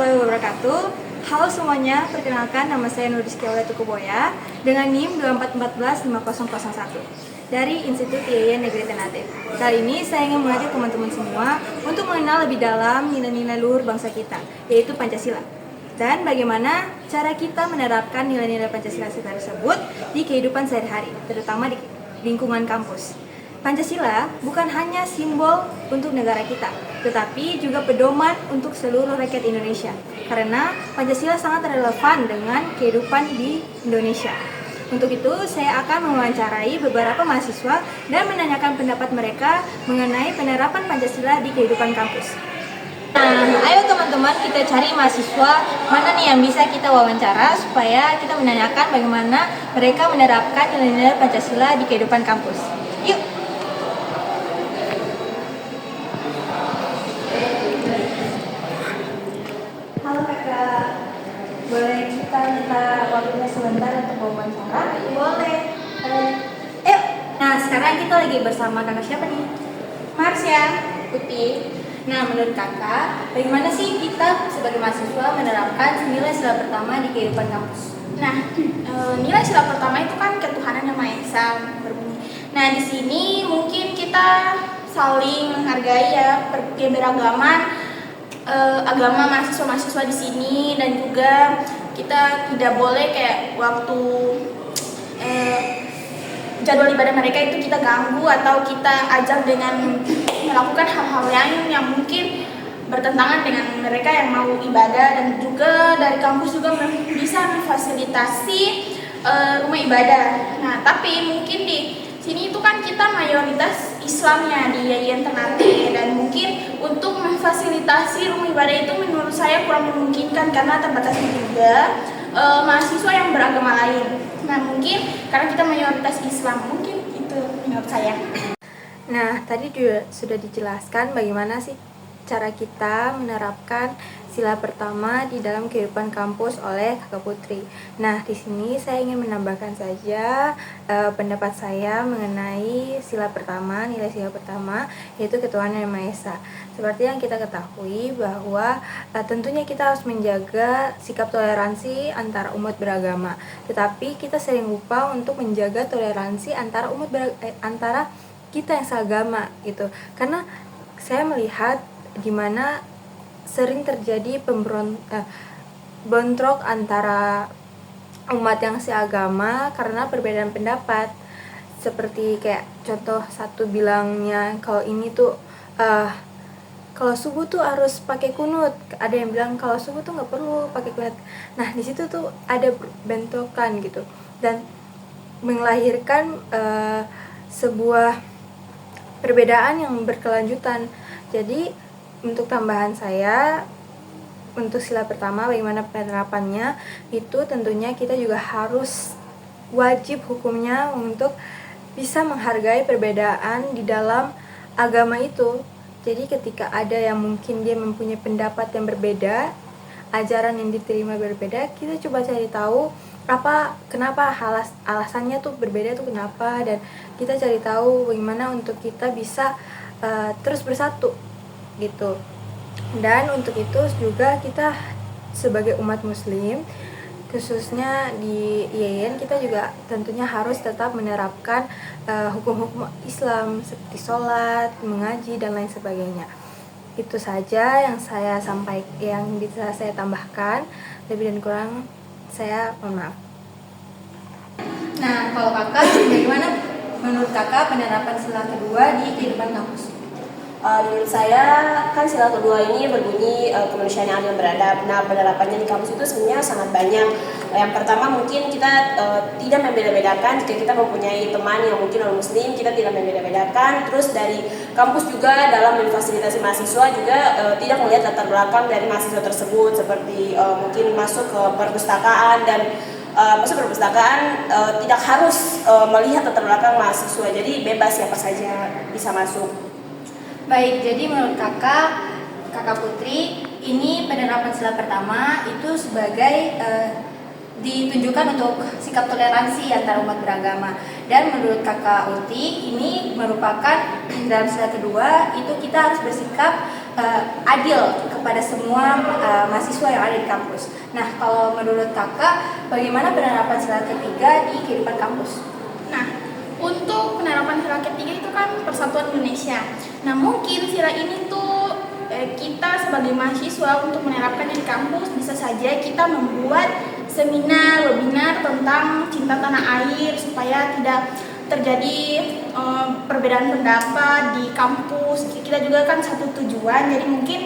warahmatullahi wabarakatuh. Halo semuanya, perkenalkan nama saya Nurrizky Tukuboya dengan NIM 24145001 dari Institut IAIN Negeri Ternate. Kali ini saya ingin mengajak teman-teman semua untuk mengenal lebih dalam nilai-nilai luhur bangsa kita, yaitu Pancasila. Dan bagaimana cara kita menerapkan nilai-nilai Pancasila tersebut di kehidupan sehari-hari, terutama di lingkungan kampus. Pancasila bukan hanya simbol untuk negara kita, tetapi juga pedoman untuk seluruh rakyat Indonesia. Karena Pancasila sangat relevan dengan kehidupan di Indonesia. Untuk itu, saya akan mewawancarai beberapa mahasiswa dan menanyakan pendapat mereka mengenai penerapan Pancasila di kehidupan kampus. Nah, ayo teman-teman kita cari mahasiswa mana nih yang bisa kita wawancara supaya kita menanyakan bagaimana mereka menerapkan nilai-nilai Pancasila di kehidupan kampus. Yuk! Halo kakak, boleh kita minta waktunya sebentar untuk wawancara? Boleh. Ayo. Nah, sekarang kita lagi bersama kakak siapa nih? Marsya, Putih. Nah, menurut kakak, bagaimana sih kita sebagai mahasiswa menerapkan nilai sila pertama di kehidupan kampus? Nah, nilai sila pertama itu kan ketuhanan yang Maha Esa berbunyi. Nah, di sini mungkin kita saling menghargai ya keberagaman agama mahasiswa-mahasiswa di sini, dan juga kita tidak boleh kayak waktu jadwal ibadah mereka itu kita ganggu atau kita ajak dengan melakukan hal-hal yang mungkin bertentangan dengan mereka yang mau ibadah. Dan juga dari kampus juga bisa memfasilitasi rumah ibadah. Nah, tapi mungkin di sini itu kan kita mayoritas Islamnya di IAIN Ternate, dan mungkin untuk memfasilitasi rumah ibadah itu menurut saya kurang memungkinkan karena terbatasnya juga mahasiswa yang beragama lain. Nah, mungkin karena kita mayoritas Islam, mungkin itu menurut saya. Nah, tadi juga sudah dijelaskan bagaimana sih cara kita menerapkan sila pertama di dalam kehidupan kampus oleh Kakak Putri. Nah, di sini saya ingin menambahkan saja pendapat saya mengenai sila pertama, nilai sila pertama, yaitu ketuhanan yang Maha Esa. Seperti yang kita ketahui bahwa tentunya kita harus menjaga sikap toleransi antara umat beragama. Tetapi kita sering lupa untuk menjaga toleransi antara antara kita yang seagama gitu. Karena saya melihat di mana sering terjadi bentrok antara umat yang seagama karena perbedaan pendapat. Seperti kayak contoh satu bilangnya kalau ini tuh kalau subuh tuh harus pakai kunut, ada yang bilang kalau subuh tuh nggak perlu pakai kunut. Nah, di situ tuh ada bentrokan gitu dan melahirkan sebuah perbedaan yang berkelanjutan. Jadi untuk tambahan saya, untuk sila pertama bagaimana penerapannya, itu tentunya kita juga harus wajib hukumnya untuk bisa menghargai perbedaan di dalam agama itu. Jadi ketika ada yang mungkin dia mempunyai pendapat yang berbeda, ajaran yang diterima berbeda, kita coba cari tahu kenapa alasannya tuh berbeda tuh kenapa, dan kita cari tahu bagaimana untuk kita bisa terus bersatu gitu. Dan untuk itu juga kita sebagai umat muslim khususnya di IAIN, kita juga tentunya harus tetap menerapkan hukum-hukum Islam seperti sholat, mengaji, dan lain sebagainya. Itu saja yang yang bisa saya tambahkan. Lebih dan kurang saya mohon maaf. Nah, kalau kakak, bagaimana menurut kakak penerapan sila kedua di kehidupan kampus? Menurut saya kan sila kedua ini berbunyi kemanusiaan yang adil dan beradab. Nah, penerapannya di kampus itu sebenarnya sangat banyak. Yang pertama mungkin kita tidak membeda-bedakan. Jika kita mempunyai teman yang mungkin non muslim, kita tidak membeda-bedakan. Terus dari kampus juga dalam memfasilitasi mahasiswa juga tidak melihat latar belakang dari mahasiswa tersebut, seperti mungkin masuk ke perpustakaan dan masuk perpustakaan tidak harus melihat latar belakang mahasiswa. Jadi bebas siapa saja bisa masuk. Baik, jadi menurut kakak Putri, ini penerapan sila pertama itu sebagai ditunjukkan untuk sikap toleransi antar umat beragama. Dan menurut Kakak Uti, ini merupakan dalam sila kedua itu kita harus bersikap adil kepada semua mahasiswa yang ada di kampus. Nah, kalau menurut Kakak, bagaimana penerapan sila ketiga di kehidupan kampus? Nah, untuk penerapan sila ketiga itu kan Persatuan Indonesia. Nah, mungkin sila ini tuh kita sebagai mahasiswa untuk menerapkannya di kampus bisa saja kita membuat seminar, webinar tentang cinta tanah air supaya tidak terjadi perbedaan pendapat di kampus. Kita juga kan satu tujuan, jadi mungkin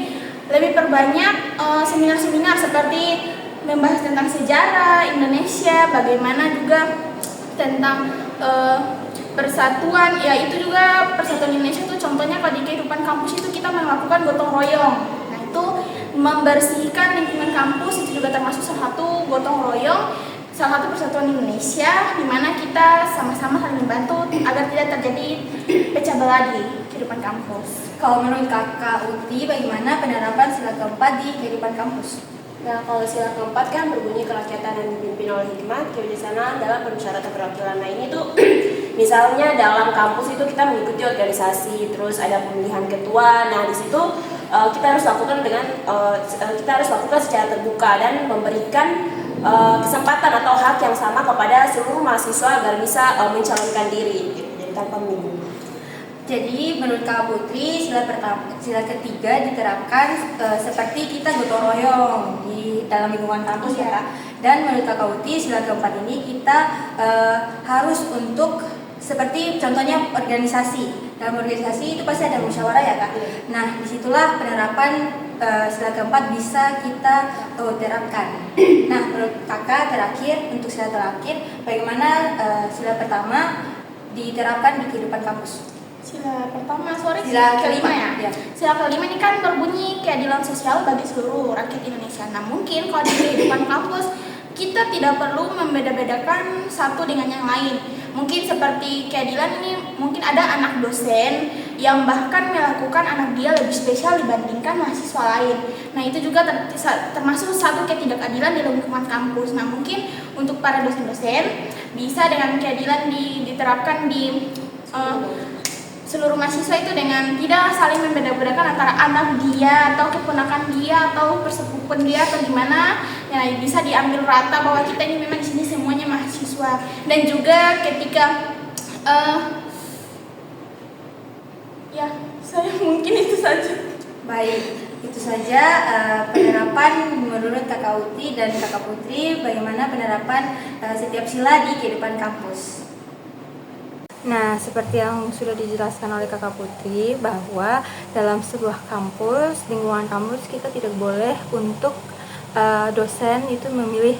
lebih perbanyak seminar-seminar seperti membahas tentang sejarah Indonesia, bagaimana juga tentang persatuan, ya itu juga Persatuan Indonesia itu contohnya kalau di kehidupan kampus itu kita melakukan gotong royong. Nah itu membersihkan lingkungan kampus itu juga termasuk salah satu gotong royong, salah satu Persatuan Indonesia di mana kita sama-sama saling membantu agar tidak terjadi pecah belah di kehidupan kampus. Kalau menurut Kakak Uti, bagaimana penerapan sila keempat di kehidupan kampus? Nah, kalau sila keempat kan berbunyi kerakyatan dan dipimpin oleh hikmat, kebijaksanaan dalam permusyawaratan perwakilan. Nah ini tuh misalnya dalam kampus itu kita mengikuti organisasi, terus ada pemilihan ketua. Nah di situ kita harus lakukan kita harus lakukan secara terbuka dan memberikan kesempatan atau hak yang sama kepada seluruh mahasiswa agar bisa mencalonkan diri, gitu. Jadi tanpa menyinggung. Jadi menurut Kak Putri, sila ketiga diterapkan seperti kita gotong royong di dalam lingkungan kampus ya Kak. Dan menurut Kak Uti, sila keempat ini kita harus untuk seperti contohnya organisasi. Dalam organisasi itu pasti ada musyawarah ya Kak. Nah disitulah penerapan sila keempat bisa kita terapkan. Nah menurut Kakak terakhir, untuk sila terakhir, bagaimana sila pertama diterapkan di kehidupan kampus? Sila pertama, Sila kelima ya. ya. Sila kelima ini kan berbunyi keadilan sosial bagi seluruh rakyat Indonesia. Nah mungkin kalau di kehidupan kampus kita tidak perlu membeda-bedakan satu dengan yang lain. Mungkin seperti keadilan ini, mungkin ada anak dosen yang bahkan melakukan anak dia lebih spesial dibandingkan mahasiswa lain. Nah itu juga termasuk satu ketidakadilan di lingkungan kampus. Nah mungkin untuk para dosen-dosen bisa dengan keadilan diterapkan di seluruh mahasiswa itu dengan tidak saling membeda-bedakan antara anak dia atau keponakan dia atau persepupuan dia atau gimana, ya bisa diambil rata bahwa kita ini memang di sini semuanya mahasiswa. Dan juga ketika ya saya mungkin itu saja. Baik, itu saja penerapan menurut Kakak Uti dan Kakak Putri, bagaimana penerapan setiap sila di kehidupan kampus. Nah, seperti yang sudah dijelaskan oleh Kakak Putri, bahwa dalam sebuah kampus, lingkungan kampus, kita tidak boleh untuk dosen itu memilih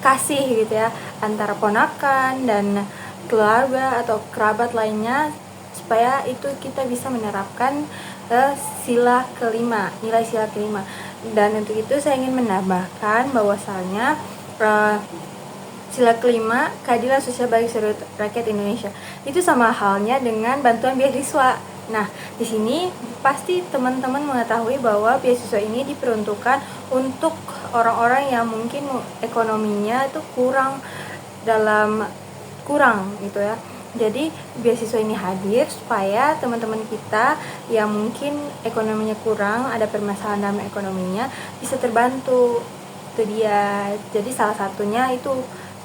kasih gitu ya, antara ponakan dan keluarga atau kerabat lainnya, supaya itu kita bisa menerapkan sila kelima, nilai sila kelima. Dan untuk itu saya ingin menambahkan bahwasannya sila kelima, keadilan sosial bagi seluruh rakyat Indonesia. Itu sama halnya dengan bantuan beasiswa. Nah, di sini pasti teman-teman mengetahui bahwa beasiswa ini diperuntukkan untuk orang-orang yang mungkin ekonominya itu kurang gitu ya. Jadi beasiswa ini hadir supaya teman-teman kita yang mungkin ekonominya kurang, ada permasalahan dalam ekonominya, bisa terbantu. Itu dia. Jadi salah satunya itu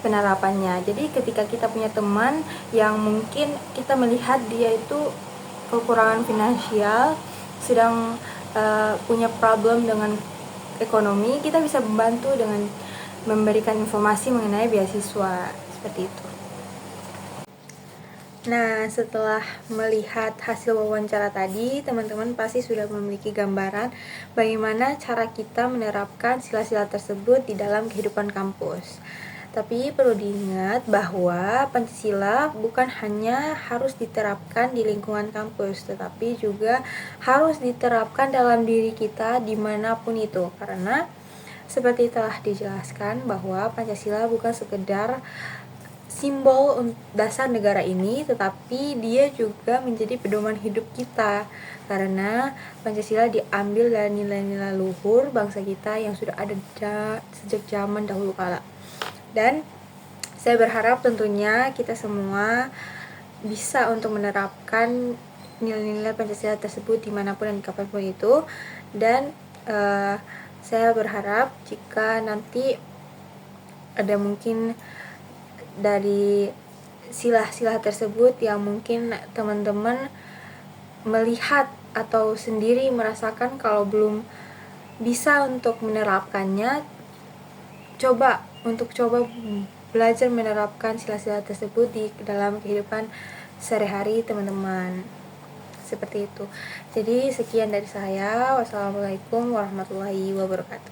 penerapannya. Jadi ketika kita punya teman yang mungkin kita melihat dia itu kekurangan finansial, sedang punya problem dengan ekonomi, kita bisa membantu dengan memberikan informasi mengenai beasiswa seperti itu. Nah, setelah melihat hasil wawancara tadi, teman-teman pasti sudah memiliki gambaran bagaimana cara kita menerapkan sila-sila tersebut di dalam kehidupan kampus. Tapi perlu diingat bahwa Pancasila bukan hanya harus diterapkan di lingkungan kampus, tetapi juga harus diterapkan dalam diri kita dimanapun itu. Karena seperti telah dijelaskan bahwa Pancasila bukan sekedar simbol dasar negara ini, tetapi dia juga menjadi pedoman hidup kita. Karena Pancasila diambil dari nilai-nilai luhur bangsa kita yang sudah ada sejak zaman dahulu kala. Dan Saya berharap tentunya kita semua bisa untuk menerapkan nilai-nilai Pancasila tersebut dimanapun dan kapanpun itu. Dan saya berharap jika nanti ada mungkin dari sila-sila tersebut yang mungkin teman-teman melihat atau sendiri merasakan kalau belum bisa untuk menerapkannya, coba belajar menerapkan sila-sila tersebut di dalam kehidupan sehari-hari teman-teman. Seperti itu. Jadi sekian dari saya. Wassalamualaikum warahmatullahi wabarakatuh.